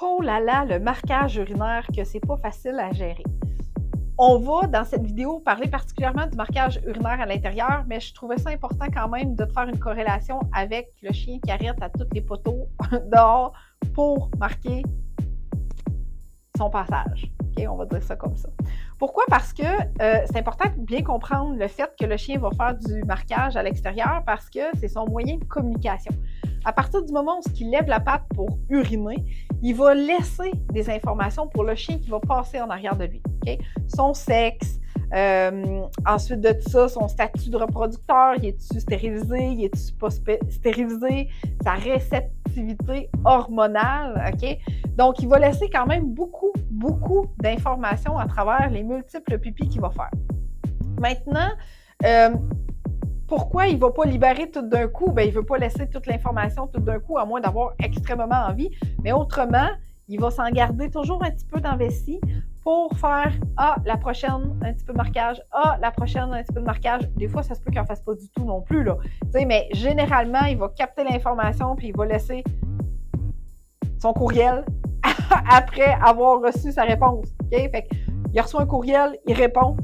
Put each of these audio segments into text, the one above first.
Oh là là, le marquage urinaire, que c'est pas facile à gérer. On va, dans cette vidéo, parler particulièrement du marquage urinaire à l'intérieur, mais je trouvais ça important quand même de te faire une corrélation avec le chien qui arrête à tous les poteaux dehors pour marquer son passage. OK, on va dire ça comme ça. Pourquoi? Parce que c'est important de bien comprendre le fait que le chien va faire du marquage à l'extérieur parce que c'est son moyen de communication. À partir du moment où il lève la patte pour uriner, il va laisser des informations pour le chien qui va passer en arrière de lui. Okay? Son sexe, ensuite de ça, son statut de reproducteur, il est-tu stérilisé, il est-tu pas stérilisé, sa réceptivité hormonale, OK? Donc, il va laisser quand même beaucoup d'informations à travers les multiples pipis qu'il va faire. Maintenant, pourquoi il ne va pas libérer tout d'un coup? Bien, il ne veut pas laisser toute l'information tout d'un coup, à moins d'avoir extrêmement envie. Mais autrement, il va s'en garder toujours un petit peu dans la vessie pour faire « Ah, la prochaine, un petit peu de marquage. Ah, la prochaine, un petit peu de marquage. » Des fois, ça se peut qu'il n'en fasse pas du tout non plus, là. Mais généralement, il va capter l'information puis il va laisser son courriel après avoir reçu sa réponse. Okay? Fait qu'il reçoit un courriel, il répond,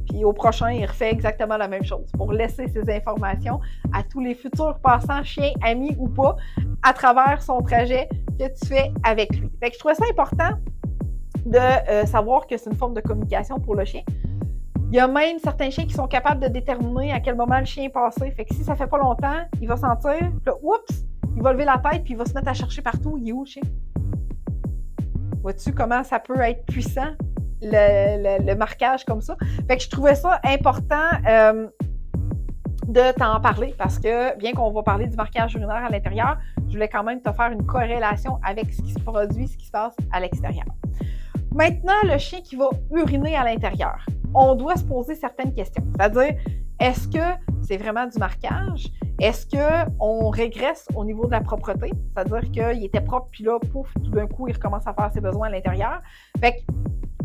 puis au prochain, il refait exactement la même chose pour laisser ses informations à tous les futurs passants, chiens, amis ou pas, à travers son trajet que tu fais avec lui. Fait que je trouvais ça important de savoir que c'est une forme de communication pour le chien. Il y a même certains chiens qui sont capables de déterminer à quel moment le chien est passé. Fait que si ça fait pas longtemps, il va sentir, puis là, oups, il va lever la tête, puis il va se mettre à chercher partout. Il est où le chien? Vois-tu comment ça peut être puissant, le marquage comme ça? Fait que je trouvais ça important de t'en parler parce que, bien qu'on va parler du marquage urinaire à l'intérieur, je voulais quand même te faire une corrélation avec ce qui se produit, ce qui se passe à l'extérieur. Maintenant, le chien qui va uriner à l'intérieur, on doit se poser certaines questions. C'est-à-dire, est-ce que c'est vraiment du marquage? Est-ce qu'on régresse au niveau de la propreté? C'est-à-dire qu'il était propre, puis là, pouf, tout d'un coup, il recommence à faire ses besoins à l'intérieur. Fait que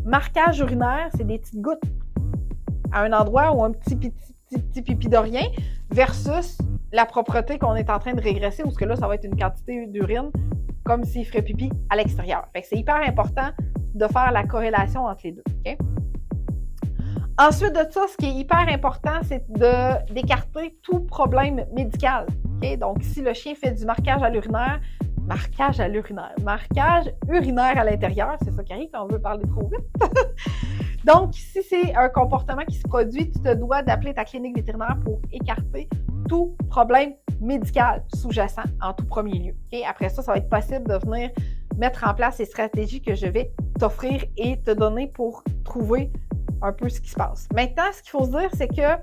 marquage urinaire, c'est des petites gouttes à un endroit ou un petit pipi de rien versus la propreté qu'on est en train de régresser, où ce que là, ça va être une quantité d'urine comme s'il ferait pipi à l'extérieur. Fait que c'est hyper important de faire la corrélation entre les deux. Okay? Ensuite de ça, ce qui est hyper important, c'est d'écarter tout problème médical. Okay? Donc, si le chien fait du marquage urinaire à l'intérieur, c'est ça qui arrive quand on veut parler trop vite. Donc, si c'est un comportement qui se produit, tu te dois d'appeler ta clinique vétérinaire pour écarter tout problème médical sous-jacent en tout premier lieu. Okay? Après ça, ça va être possible de venir mettre en place les stratégies que je vais t'offrir et te donner pour trouver un peu ce qui se passe. Maintenant, ce qu'il faut se dire, c'est que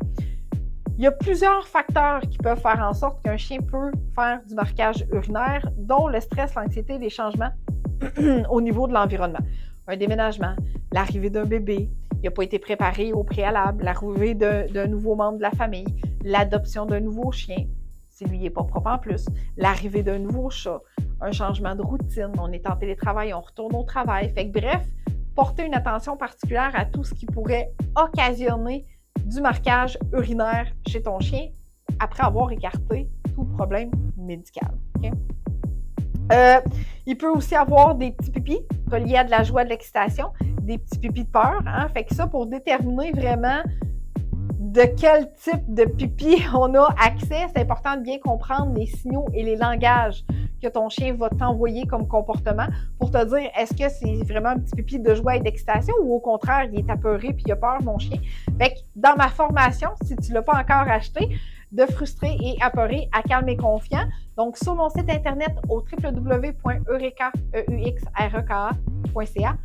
il y a plusieurs facteurs qui peuvent faire en sorte qu'un chien peut faire du marquage urinaire, dont le stress, l'anxiété, les changements au niveau de l'environnement. Un déménagement, l'arrivée d'un bébé, il n'a pas été préparé au préalable, l'arrivée d'un nouveau membre de la famille, l'adoption d'un nouveau chien, si lui n'est pas propre en plus, l'arrivée d'un nouveau chat, un changement de routine, on est en télétravail, on retourne au travail. Fait que bref, porter une attention particulière à tout ce qui pourrait occasionner du marquage urinaire chez ton chien après avoir écarté tout problème médical. Okay? Il peut aussi avoir des petits pipis reliés à de la joie, de l'excitation, des petits pipis de peur. Hein? Fait que ça, pour déterminer vraiment de quel type de pipi on a accès, c'est important de bien comprendre les signaux et les langages que ton chien va t'envoyer comme comportement pour te dire est-ce que c'est vraiment un petit pipi de joie et d'excitation ou au contraire, il est apeuré puis il a peur, mon chien. Fait que dans ma formation, si tu ne l'as pas encore acheté, de frustré et apeuré à calme et confiant. Donc, sur mon site internet au www.eureka.ca,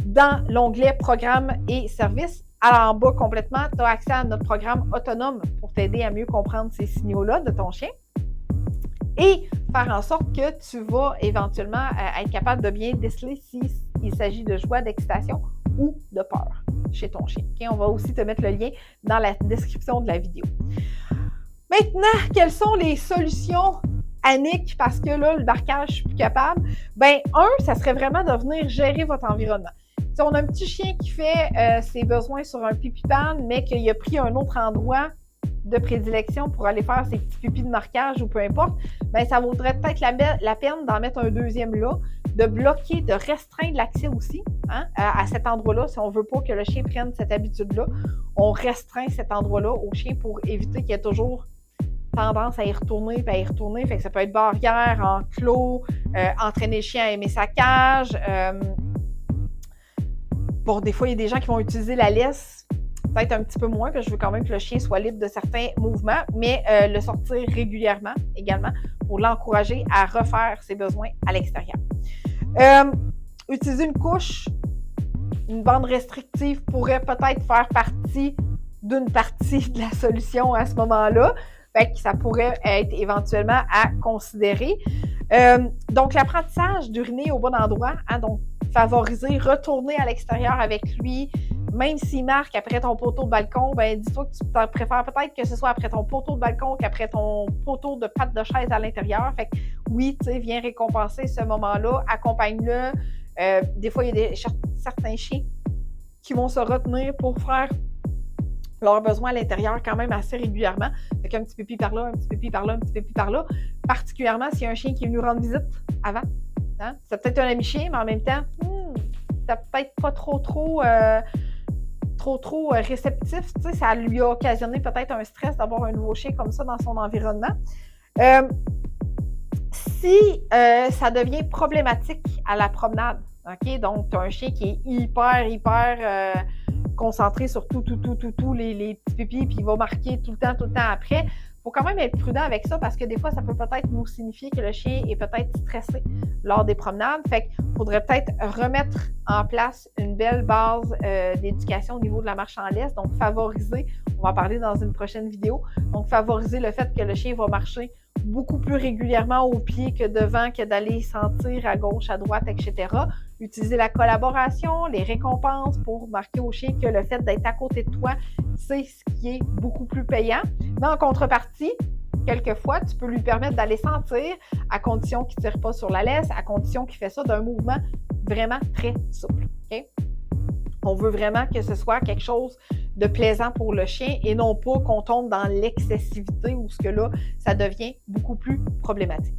dans l'onglet Programmes et services, alors en bas complètement, tu as accès à notre programme autonome pour t'aider à mieux comprendre ces signaux-là de ton chien et faire en sorte que tu vas éventuellement être capable de bien déceler s'il s'agit de joie, d'excitation ou de peur chez ton chien. Okay? On va aussi te mettre le lien dans la description de la vidéo. Maintenant, quelles sont les solutions, Annick, parce que là, le marquage, je suis plus capable? Bien, ça serait vraiment de venir gérer votre environnement. Si on a un petit chien qui fait ses besoins sur un pipi-pan, mais qu'il a pris un autre endroit de prédilection pour aller faire ses petits pipis de marquage ou peu importe, bien, ça vaudrait peut-être la peine d'en mettre un deuxième là, de bloquer, de restreindre l'accès aussi à cet endroit-là. Si on ne veut pas que le chien prenne cette habitude-là, on restreint cet endroit-là au chien pour éviter qu'il y ait toujours tendance à y retourner puis à y retourner. Fait que ça peut être barrière, enclos, entraîner le chien à aimer sa cage. Bon, des fois, il y a des gens qui vont utiliser la laisse, peut-être un petit peu moins, parce que je veux quand même que le chien soit libre de certains mouvements, mais le sortir régulièrement également pour l'encourager à refaire ses besoins à l'extérieur. Utiliser une couche, une bande restrictive pourrait peut-être faire partie d'une partie de la solution à ce moment-là. Fait que ça pourrait être éventuellement à considérer. Donc, l'apprentissage d'uriner au bon endroit, donc favoriser, retourner à l'extérieur avec lui, même s'il marque après ton poteau de balcon, ben dis-toi que tu préfères peut-être que ce soit après ton poteau de balcon qu'après ton poteau de patte de chaise à l'intérieur. Fait que oui, tu sais, viens récompenser ce moment-là, accompagne-le. Des fois, il y a certains chiens qui vont se retenir pour faire leurs besoins à l'intérieur quand même assez régulièrement. Fait qu'un petit pipi par là, un petit pipi par là, un petit pipi par là. Particulièrement s'il y a un chien qui est venu rendre visite avant. Hein? C'est peut-être un ami chien, mais en même temps, c'est peut-être pas trop réceptif. Tu sais, ça lui a occasionné peut-être un stress d'avoir un nouveau chien comme ça dans son environnement. Si ça devient problématique à la promenade, OK? Donc, tu as un chien qui est hyper concentré sur tous les petits pipis, puis il va marquer tout le temps après. Il faut quand même être prudent avec ça parce que des fois, ça peut peut-être nous signifier que le chien est peut-être stressé lors des promenades. Fait qu'il faudrait peut-être remettre en place une belle base d'éducation au niveau de la marche en laisse. Donc, favoriser, on va en parler dans une prochaine vidéo, donc favoriser le fait que le chien va marcher beaucoup plus régulièrement au pied que devant, que d'aller sentir à gauche, à droite, etc. Utiliser la collaboration, les récompenses pour marquer au chien que le fait d'être à côté de toi, c'est ce qui est beaucoup plus payant. Mais en contrepartie, quelquefois, tu peux lui permettre d'aller sentir à condition qu'il ne tire pas sur la laisse, à condition qu'il fait ça d'un mouvement vraiment très souple. Okay? On veut vraiment que ce soit quelque chose de plaisant pour le chien et non pas qu'on tombe dans l'excessivité où ce que là, ça devient beaucoup plus problématique.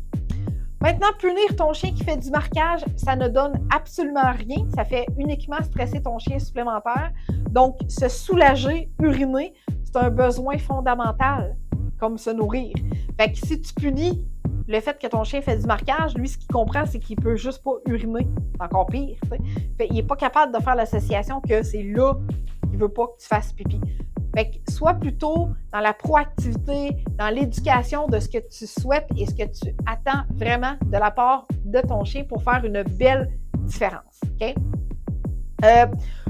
Maintenant, punir ton chien qui fait du marquage, ça ne donne absolument rien. Ça fait uniquement stresser ton chien supplémentaire. Donc, se soulager, uriner, c'est un besoin fondamental, comme se nourrir. Fait que si tu punis le fait que ton chien fait du marquage, lui, ce qu'il comprend, c'est qu'il peut juste pas uriner. C'est encore pire, tu sais. Fait qu'il n'est pas capable de faire l'association que c'est là qu'il veut pas que tu fasses pipi. Fait que sois plutôt dans la proactivité, dans l'éducation de ce que tu souhaites et ce que tu attends vraiment de la part de ton chien pour faire une belle différence. OK?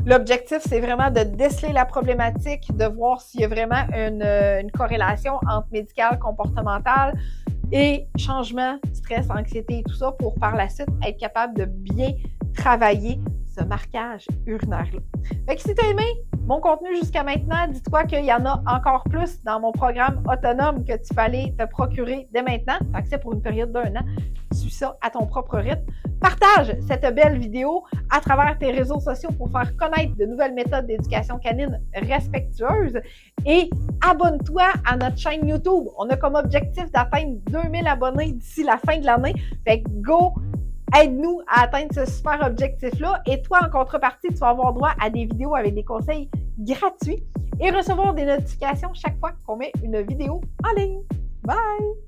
L'objectif, c'est vraiment de déceler la problématique, de voir s'il y a vraiment une corrélation entre médical, comportemental et changement, stress, anxiété et tout ça pour par la suite être capable de bien travailler ce marquage urinaire-là. Fait que si tu as aimé mon contenu jusqu'à maintenant, dis-toi qu'il y en a encore plus dans mon programme autonome que tu peux aller te procurer dès maintenant. Accès pour une période d'1 an. Suis ça à ton propre rythme. Partage cette belle vidéo à travers tes réseaux sociaux pour faire connaître de nouvelles méthodes d'éducation canine respectueuses et abonne-toi à notre chaîne YouTube. On a comme objectif d'atteindre 2000 abonnés d'ici la fin de l'année. Fait que go! Aide-nous à atteindre ce super objectif-là. Et toi, en contrepartie, tu vas avoir droit à des vidéos avec des conseils gratuits et recevoir des notifications chaque fois qu'on met une vidéo en ligne. Bye!